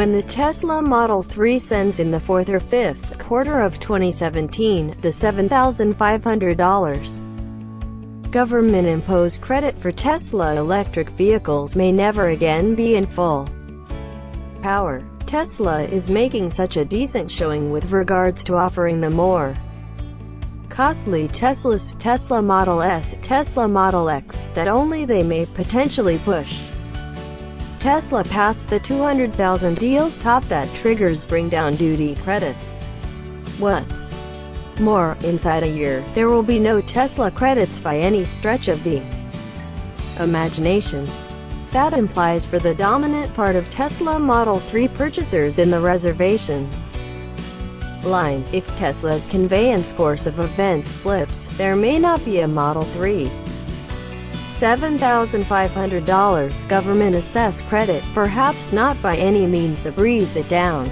When the Tesla Model 3 sends in the fourth or fifth quarter of 2017, the $7,500 government-imposed credit for Tesla electric vehicles may never again be in full power. Tesla is making such a decent showing with regards to offering the more costly Tesla Model S, Tesla Model X, that only they may potentially push Tesla past the 200,000 deals top that triggers bring-down duty credits. What's more, inside a year, there will be no Tesla credits by any stretch of the imagination. That implies for the dominant part of Tesla Model 3 purchasers in the reservations line, if Tesla's conveyance course of events slips, there may not be a Model 3. $7,500 government assessed credit, perhaps not by any means the breeze it down.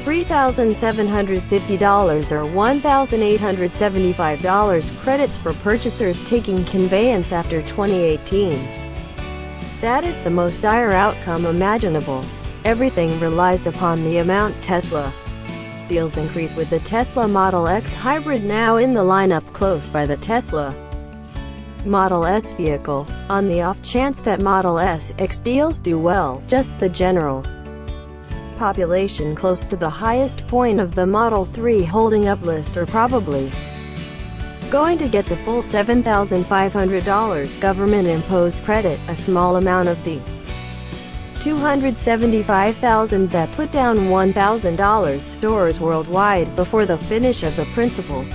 $3,750 or $1,875 credits for purchasers taking conveyance after 2018. That is the most dire outcome imaginable. Everything relies upon the amount Tesla deals increase, with the Tesla Model X hybrid now in the lineup close by the Tesla Model S vehicle. On the off chance that Model S X deals do well, just the general population close to the highest point of the Model 3 holding up list are probably going to get the full $7,500 government-imposed credit, a small amount of the $275,000 that put down $1,000 stores worldwide before the finish of the principal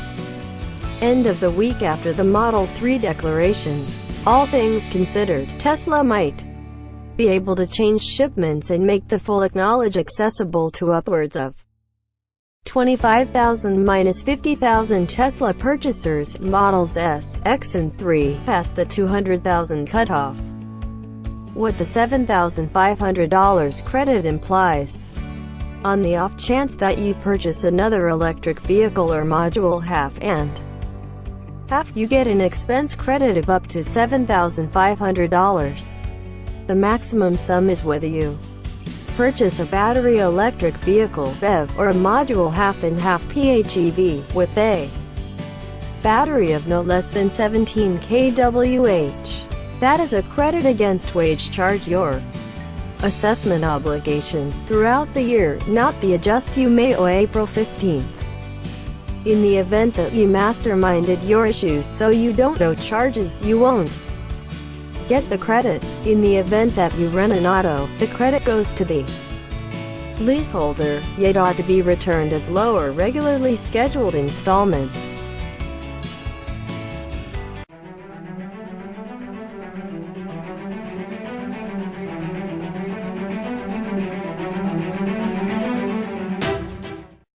end of the week after the Model 3 declaration. All things considered, Tesla might be able to change shipments and make the full acknowledge accessible to upwards of 25,000 minus 50,000 Tesla purchasers, Models S, X and 3, past the 200,000 cutoff. What the $7,500 credit implies. On the off chance that you purchase another electric vehicle or module half, you get an expense credit of up to $7,500. The maximum sum is whether you purchase a battery electric vehicle (BEV) or a module half and half PHEV with a battery of no less than 17 kWh. That is a credit against wage charge, your assessment obligation throughout the year, not the adjust you may owe April 15th. In the event that you masterminded your issues so you don't owe charges, you won't get the credit. In the event that you run an auto, the credit goes to the leaseholder, yet ought to be returned as lower regularly scheduled installments.